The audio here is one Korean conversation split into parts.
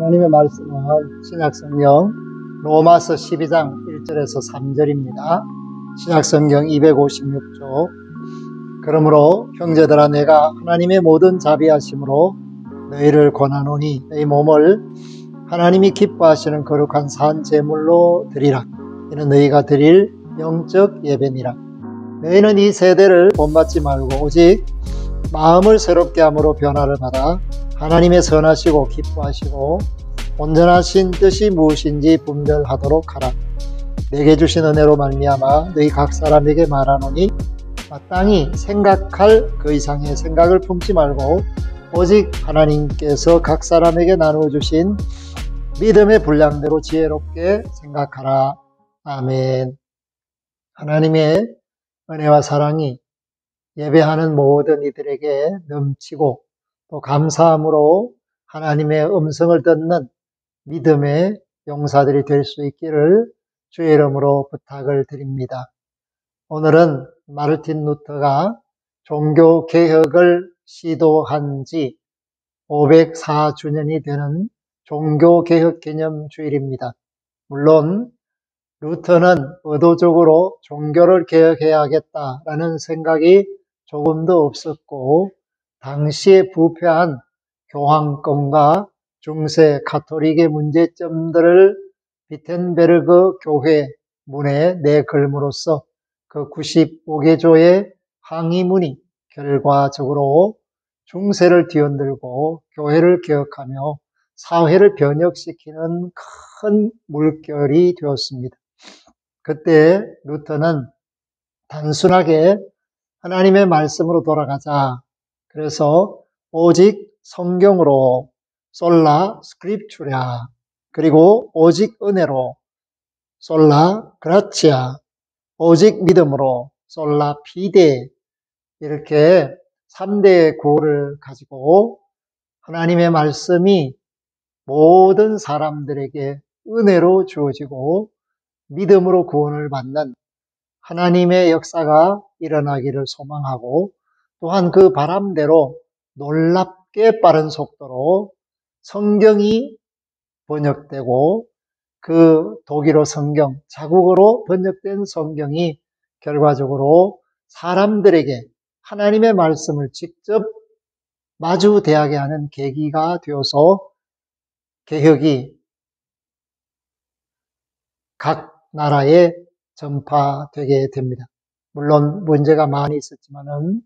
하나님의 말씀은 신약성경 로마서 12장 1절에서 3절입니다. 신약성경 256쪽. 그러므로 형제들아, 내가 하나님의 모든 자비하심으로 너희를 권하노니 너희 몸을 하나님이 기뻐하시는 거룩한 산 제물로 드리라. 이는 너희가 드릴 영적 예배니라. 너희는 이 세대를 본받지 말고 오직 마음을 새롭게 함으로 변화를 받아 하나님의 선하시고 기뻐하시고 온전하신 뜻이 무엇인지 분별하도록 하라. 내게 주신 은혜로 말미암아 너희 각 사람에게 말하노니 마땅히 생각할 그 이상의 생각을 품지 말고 오직 하나님께서 각 사람에게 나누어 주신 믿음의 분량대로 지혜롭게 생각하라. 아멘. 하나님의 은혜와 사랑이 예배하는 모든 이들에게 넘치고 또 감사함으로 하나님의 음성을 듣는 믿음의 용사들이 될 수 있기를 주의 이름으로 부탁을 드립니다. 오늘은 마르틴 루터가 종교 개혁을 시도한 지 504주년이 되는 종교 개혁 기념 주일입니다. 물론 루터는 의도적으로 종교를 개혁해야겠다라는 생각이 조금도 없었고, 당시에 부패한 교황권과 중세 가톨릭의 문제점들을 비텐베르그 교회 문에 내걸음으로써 그 95개조의 항의문이 결과적으로 중세를 뒤흔들고 교회를 개혁하며 사회를 변혁시키는 큰 물결이 되었습니다. 그때 루터는 단순하게 하나님의 말씀으로 돌아가자. 그래서 오직 성경으로 솔라 스크립추랴, 그리고 오직 은혜로 솔라 그라치아, 오직 믿음으로 솔라 피데, 이렇게 3대의 구호를 가지고 하나님의 말씀이 모든 사람들에게 은혜로 주어지고 믿음으로 구원을 받는 하나님의 역사가 일어나기를 소망하고, 또한 그 바람대로 놀랍게 빠른 속도로 성경이 번역되고 그 독일어 성경, 자국어로 번역된 성경이 결과적으로 사람들에게 하나님의 말씀을 직접 마주대하게 하는 계기가 되어서 개혁이 각 나라에 전파되게 됩니다. 물론 문제가 많이 있었지만은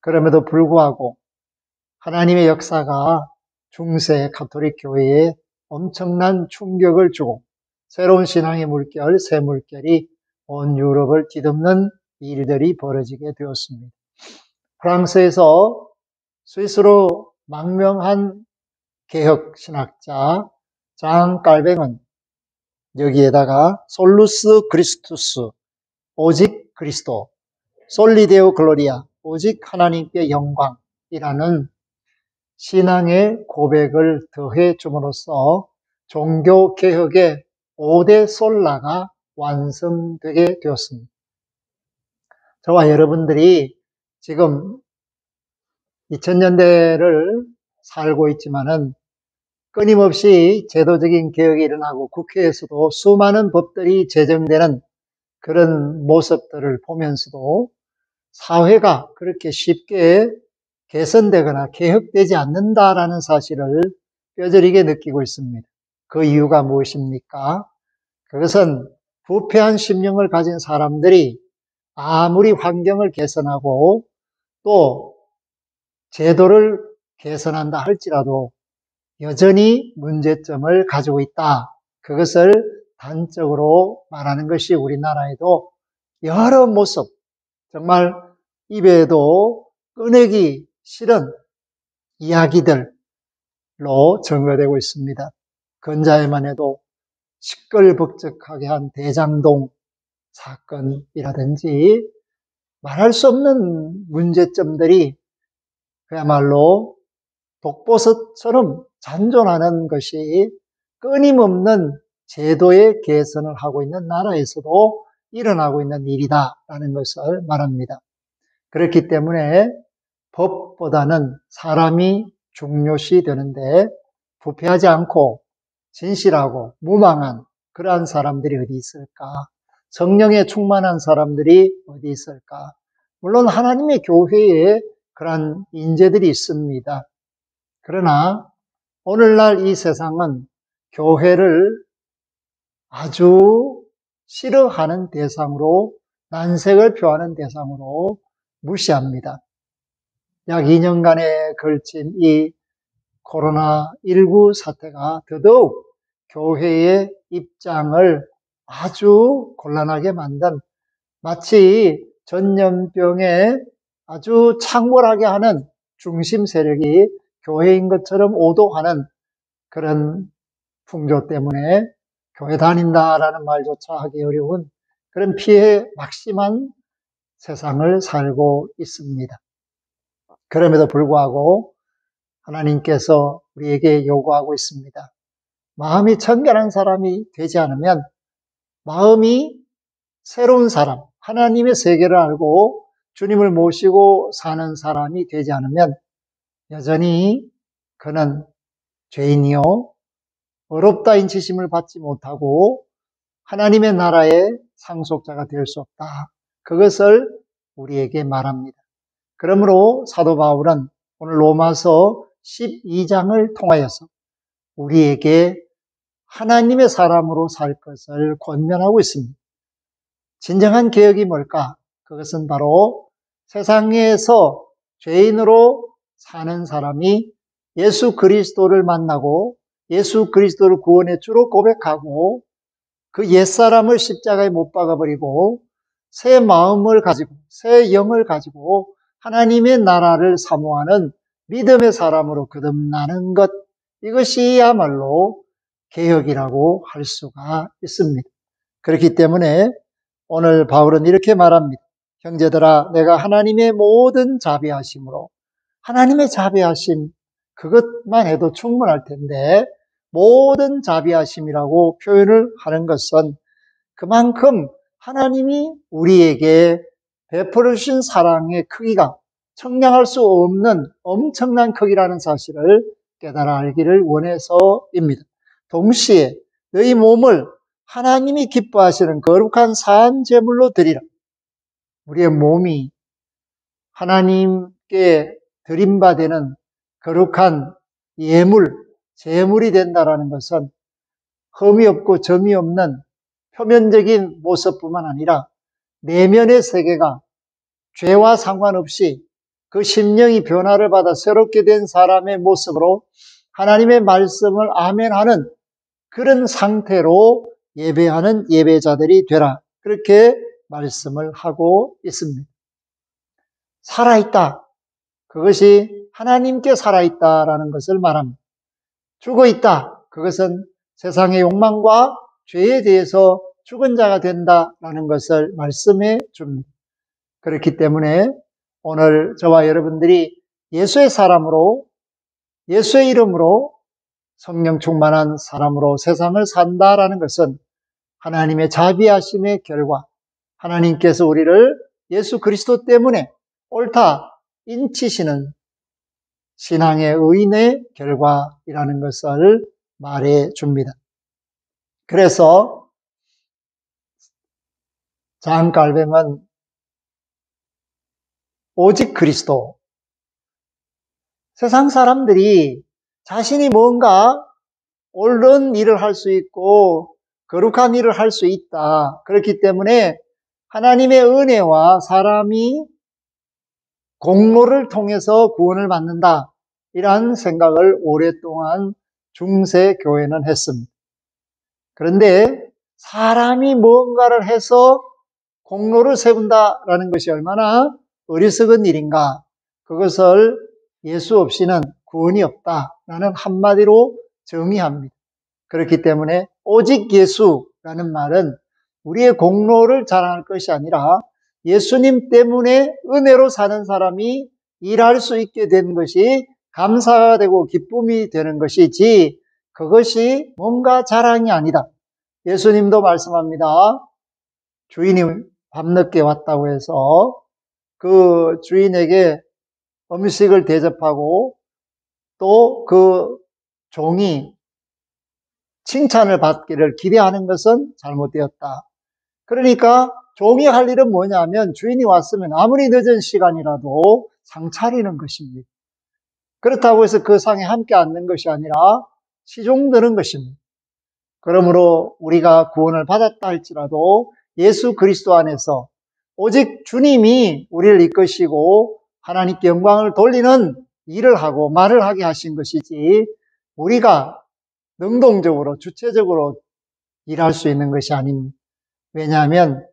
그럼에도 불구하고 하나님의 역사가 중세 가톨릭 교회에 엄청난 충격을 주고 새로운 신앙의 물결, 새 물결이 온 유럽을 뒤덮는 일들이 벌어지게 되었습니다. 프랑스에서 스위스로 망명한 개혁 신학자 장 깔뱅은 여기에다가 솔루스 크리스투스, 오직 그리스도, 솔리데오 글로리아, 오직 하나님께 영광이라는 신앙의 고백을 더해 줌으로써 종교 개혁의 5대 솔라가 완성되게 되었습니다. 저와 여러분들이 지금 2000년대를 살고 있지만은 끊임없이 제도적인 개혁이 일어나고 국회에서도 수많은 법들이 제정되는 그런 모습들을 보면서도 사회가 그렇게 쉽게 개선되거나 개혁되지 않는다라는 사실을 뼈저리게 느끼고 있습니다. 그 이유가 무엇입니까? 그것은 부패한 심령을 가진 사람들이 아무리 환경을 개선하고 또 제도를 개선한다 할지라도 여전히 문제점을 가지고 있다. 그것을 단적으로 말하는 것이 우리나라에도 여러 모습, 정말 입에도 꺼내기 싫은 이야기들로 증거되고 있습니다. 근자에만 해도 시끌벅적하게 한 대장동 사건이라든지 말할 수 없는 문제점들이 그야말로 독버섯처럼 잔존하는 것이 끊임없는 제도의 개선을 하고 있는 나라에서도 일어나고 있는 일이다라는 것을 말합니다. 그렇기 때문에 법보다는 사람이 중요시 되는데 부패하지 않고 진실하고 무망한 그러한 사람들이 어디 있을까? 성령에 충만한 사람들이 어디 있을까? 물론 하나님의 교회에 그러한 인재들이 있습니다. 그러나 오늘날 이 세상은 교회를 아주 싫어하는 대상으로, 난색을 표하는 대상으로 무시합니다. 약 2년간에 걸친 이 코로나19 사태가 더더욱 교회의 입장을 아주 곤란하게 만든, 마치 전염병에 아주 창궐하게 하는 중심 세력이 교회인 것처럼 오도하는 그런 풍조 때문에 교회 다닌다라는 말조차 하기 어려운 그런 피해 막심한 세상을 살고 있습니다. 그럼에도 불구하고 하나님께서 우리에게 요구하고 있습니다. 마음이 청결한 사람이 되지 않으면, 마음이 새로운 사람, 하나님의 세계를 알고 주님을 모시고 사는 사람이 되지 않으면 여전히 그는 죄인이요, 어렵다 인치심을 받지 못하고 하나님의 나라의 상속자가 될 수 없다. 그것을 우리에게 말합니다. 그러므로 사도 바울은 오늘 로마서 12장을 통하여서 우리에게 하나님의 사람으로 살 것을 권면하고 있습니다. 진정한 개혁이 뭘까? 그것은 바로 세상에서 죄인으로 사는 사람이 예수 그리스도를 만나고 예수 그리스도를 구원의 주로 고백하고 그 옛사람을 십자가에 못 박아버리고 새 마음을 가지고 새 영을 가지고 하나님의 나라를 사모하는 믿음의 사람으로 거듭나는 것, 이것이야말로 개혁이라고 할 수가 있습니다. 그렇기 때문에 오늘 바울은 이렇게 말합니다. 형제들아, 내가 하나님의 모든 자비하심으로, 하나님의 자비하심 그것만 해도 충분할 텐데 모든 자비하심이라고 표현을 하는 것은 그만큼 하나님이 우리에게 베풀어 주신 사랑의 크기가 청량할 수 없는 엄청난 크기라는 사실을 깨달아 알기를 원해서입니다. 동시에 너희 몸을 하나님이 기뻐하시는 거룩한 산 제물로 드리라. 우리의 몸이 하나님께 드림받는 거룩한 예물, 제물이 된다는 것은 흠이 없고 점이 없는 표면적인 모습뿐만 아니라 내면의 세계가 죄와 상관없이 그 심령이 변화를 받아 새롭게 된 사람의 모습으로 하나님의 말씀을 아멘하는 그런 상태로 예배하는 예배자들이 되라. 그렇게 말씀을 하고 있습니다. 살아있다. 그것이 하나님께 살아있다라는 것을 말합니다. 죽어있다. 그것은 세상의 욕망과 죄에 대해서 죽은 자가 된다라는 것을 말씀해 줍니다. 그렇기 때문에 오늘 저와 여러분들이 예수의 사람으로, 예수의 이름으로 성령 충만한 사람으로 세상을 산다라는 것은 하나님의 자비하심의 결과, 하나님께서 우리를 예수 그리스도 때문에 옳다 인치시는 신앙의 의인의 결과이라는 것을 말해 줍니다. 그래서 잔 칼뱅은 오직 그리스도, 세상 사람들이 자신이 뭔가 옳은 일을 할 수 있고 거룩한 일을 할 수 있다. 그렇기 때문에 하나님의 은혜와 사람이 공로를 통해서 구원을 받는다. 이러한 생각을 오랫동안 중세 교회는 했습니다. 그런데 사람이 뭔가를 해서 공로를 세운다라는 것이 얼마나 어리석은 일인가. 그것을 예수 없이는 구원이 없다라는 한마디로 정의합니다. 그렇기 때문에 오직 예수라는 말은 우리의 공로를 자랑할 것이 아니라 예수님 때문에 은혜로 사는 사람이 일할 수 있게 된 것이 감사가 되고 기쁨이 되는 것이지 그것이 뭔가 자랑이 아니다. 예수님도 말씀합니다. 주인이 밤늦게 왔다고 해서 그 주인에게 음식을 대접하고 또 그 종이 칭찬을 받기를 기대하는 것은 잘못되었다. 그러니까 종이 할 일은 뭐냐면 주인이 왔으면 아무리 늦은 시간이라도 상 차리는 것입니다. 그렇다고 해서 그 상에 함께 앉는 것이 아니라 시종드는 것입니다. 그러므로 우리가 구원을 받았다 할지라도 예수 그리스도 안에서 오직 주님이 우리를 이끄시고 하나님께 영광을 돌리는 일을 하고 말을 하게 하신 것이지 우리가 능동적으로 주체적으로 일할 수 있는 것이 아닙니다. 왜냐하면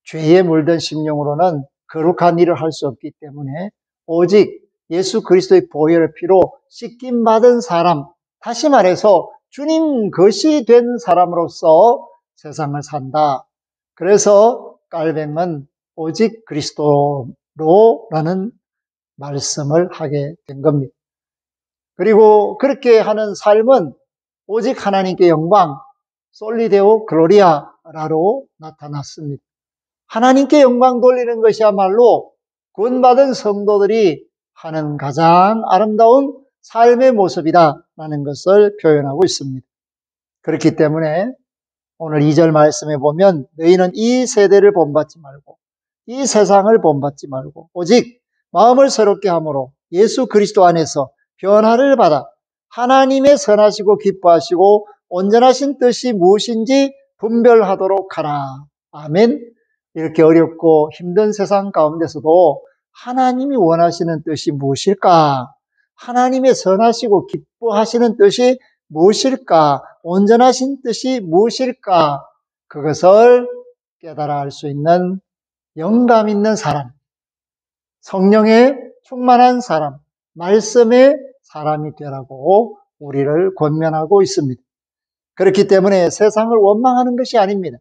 죄에 물든 심령으로는 거룩한 일을 할 수 없기 때문에 오직 예수 그리스도의 보혈의 피로 씻김 받은 사람, 다시 말해서 주님 것이 된 사람으로서 세상을 산다. 그래서 깔뱅은 오직 그리스도로라는 말씀을 하게 된 겁니다. 그리고 그렇게 하는 삶은 오직 하나님께 영광, 솔리데오 글로리아라로 나타났습니다. 하나님께 영광 돌리는 것이야말로 구원받은 성도들이 하는 가장 아름다운 삶의 모습이다라는 것을 표현하고 있습니다. 그렇기 때문에 오늘 2절 말씀에 보면 너희는 이 세대를 본받지 말고 이 세상을 본받지 말고 오직 마음을 새롭게 함으로 예수 그리스도 안에서 변화를 받아 하나님의 선하시고 기뻐하시고 온전하신 뜻이 무엇인지 분별하도록 하라. 아멘. 이렇게 어렵고 힘든 세상 가운데서도 하나님이 원하시는 뜻이 무엇일까? 하나님의 선하시고 기뻐하시는 뜻이 무엇일까? 온전하신 뜻이 무엇일까? 그것을 깨달아 알 수 있는 영감 있는 사람, 성령에 충만한 사람, 말씀의 사람이 되라고 우리를 권면하고 있습니다. 그렇기 때문에 세상을 원망하는 것이 아닙니다.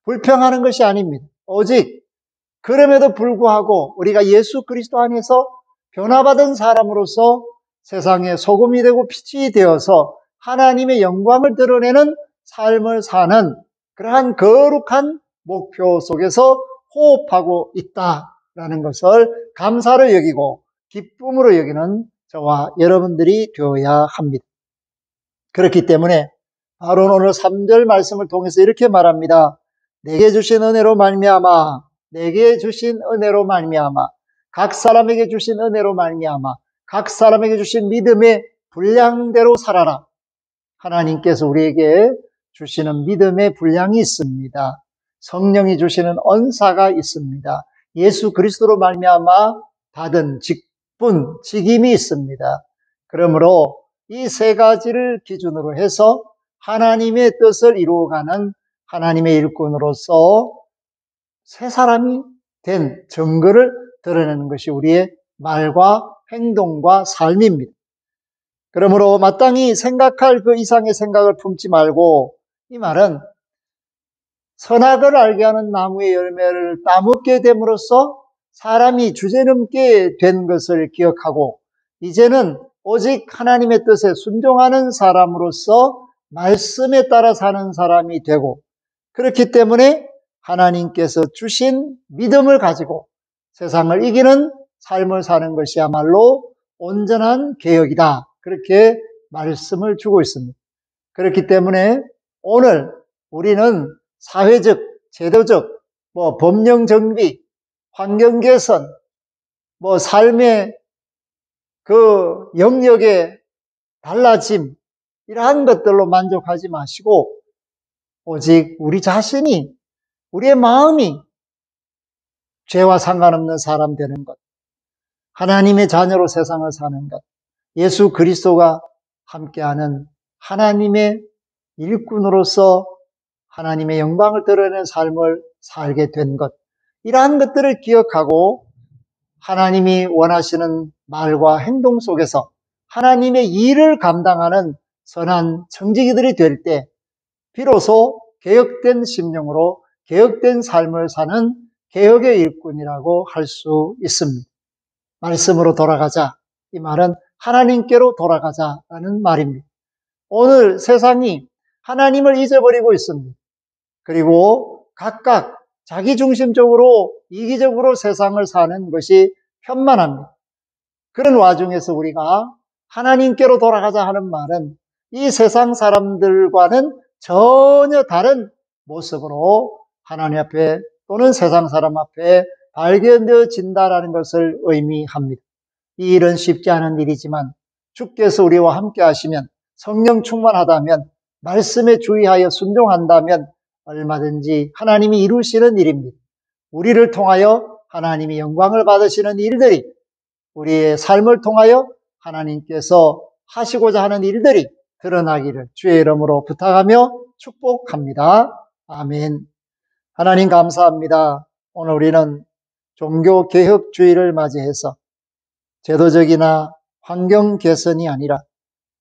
불평하는 것이 아닙니다. 오직 그럼에도 불구하고 우리가 예수 그리스도 안에서 변화받은 사람으로서 세상에 소금이 되고 빛이 되어서 하나님의 영광을 드러내는 삶을 사는 그러한 거룩한 목표 속에서 호흡하고 있다라는 것을 감사로 여기고 기쁨으로 여기는 저와 여러분들이 되어야 합니다. 그렇기 때문에 바로 오늘 3절 말씀을 통해서 이렇게 말합니다. 내게 주신 은혜로 말미암아, 내게 주신 은혜로 말미암아, 각 사람에게 주신 은혜로 말미암아, 각 사람에게 주신 믿음의 분량대로 살아라. 하나님께서 우리에게 주시는 믿음의 분량이 있습니다. 성령이 주시는 언사가 있습니다. 예수 그리스도로 말미암아 받은 직분, 직임이 있습니다. 그러므로 이 세 가지를 기준으로 해서 하나님의 뜻을 이루어가는 하나님의 일꾼으로서 새 사람이 된 증거를 드러내는 것이 우리의 말과 행동과 삶입니다. 그러므로 마땅히 생각할 그 이상의 생각을 품지 말고, 이 말은 선악을 알게 하는 나무의 열매를 따먹게 됨으로써 사람이 주제넘게 된 것을 기억하고 이제는 오직 하나님의 뜻에 순종하는 사람으로서 말씀에 따라 사는 사람이 되고, 그렇기 때문에 하나님께서 주신 믿음을 가지고 세상을 이기는 삶을 사는 것이야말로 온전한 개혁이다. 그렇게 말씀을 주고 있습니다. 그렇기 때문에 오늘 우리는 사회적, 제도적, 법령 정비, 환경 개선, 삶의 그 영역의 달라짐, 이러한 것들로 만족하지 마시고 오직 우리 자신이, 우리의 마음이 죄와 상관없는 사람 되는 것, 하나님의 자녀로 세상을 사는 것, 예수 그리스도가 함께하는 하나님의 일꾼으로서 하나님의 영광을 드러내는 삶을 살게 된 것, 이러한 것들을 기억하고 하나님이 원하시는 말과 행동 속에서 하나님의 일을 감당하는 선한 청지기들이 될 때 비로소 개혁된 심령으로 개혁된 삶을 사는 개혁의 일꾼이라고 할 수 있습니다. 말씀으로 돌아가자. 이 말은 하나님께로 돌아가자라는 말입니다. 오늘 세상이 하나님을 잊어버리고 있습니다. 그리고 각각 자기중심적으로 이기적으로 세상을 사는 것이 편만합니다. 그런 와중에서 우리가 하나님께로 돌아가자 하는 말은 이 세상 사람들과는 전혀 다른 모습으로 하나님 앞에 또는 세상 사람 앞에 발견되어진다라는 것을 의미합니다. 이 일은 쉽지 않은 일이지만 주께서 우리와 함께 하시면, 성령 충만하다면, 말씀에 주의하여 순종한다면 얼마든지 하나님이 이루시는 일입니다. 우리를 통하여 하나님이 영광을 받으시는 일들이, 우리의 삶을 통하여 하나님께서 하시고자 하는 일들이 드러나기를 주의 이름으로 부탁하며 축복합니다. 아멘. 하나님 감사합니다. 오늘 우리는 종교개혁주의를 맞이해서 제도적이나 환경 개선이 아니라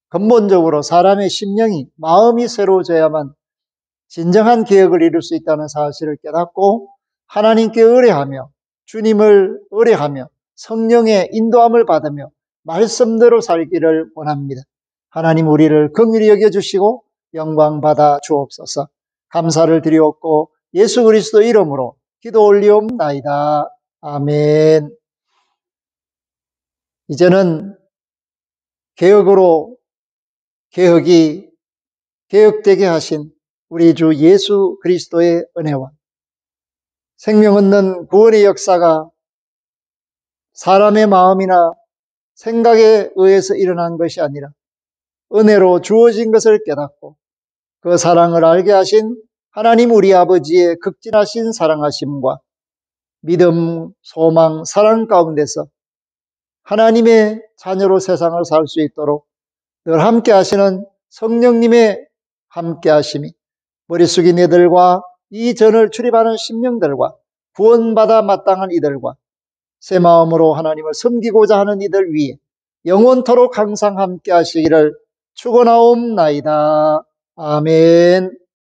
근본적으로 사람의 심령이, 마음이 새로워져야만 진정한 개혁을 이룰 수 있다는 사실을 깨닫고 하나님께 의뢰하며 주님을 의뢰하며 성령의 인도함을 받으며 말씀대로 살기를 원합니다. 하나님, 우리를 긍휼히 여겨주시고 영광 받아 주옵소서. 감사를 드리옵고 예수 그리스도 이름으로 기도 올리옵나이다. 아멘. 이제는 개혁이 개혁되게 하신 우리 주 예수 그리스도의 은혜와 생명 얻는 구원의 역사가 사람의 마음이나 생각에 의해서 일어난 것이 아니라 은혜로 주어진 것을 깨닫고 그 사랑을 알게 하신 하나님 우리 아버지의 극진하신 사랑하심과 믿음, 소망, 사랑 가운데서 하나님의 자녀로 세상을 살 수 있도록 늘 함께 하시는 성령님의 함께 하심이 머리 숙인 이들과 이 전을 출입하는 심령들과 구원받아 마땅한 이들과 새 마음으로 하나님을 섬기고자 하는 이들 위에 영원토록 항상 함께 하시기를 축원하옵나이다. 아멘.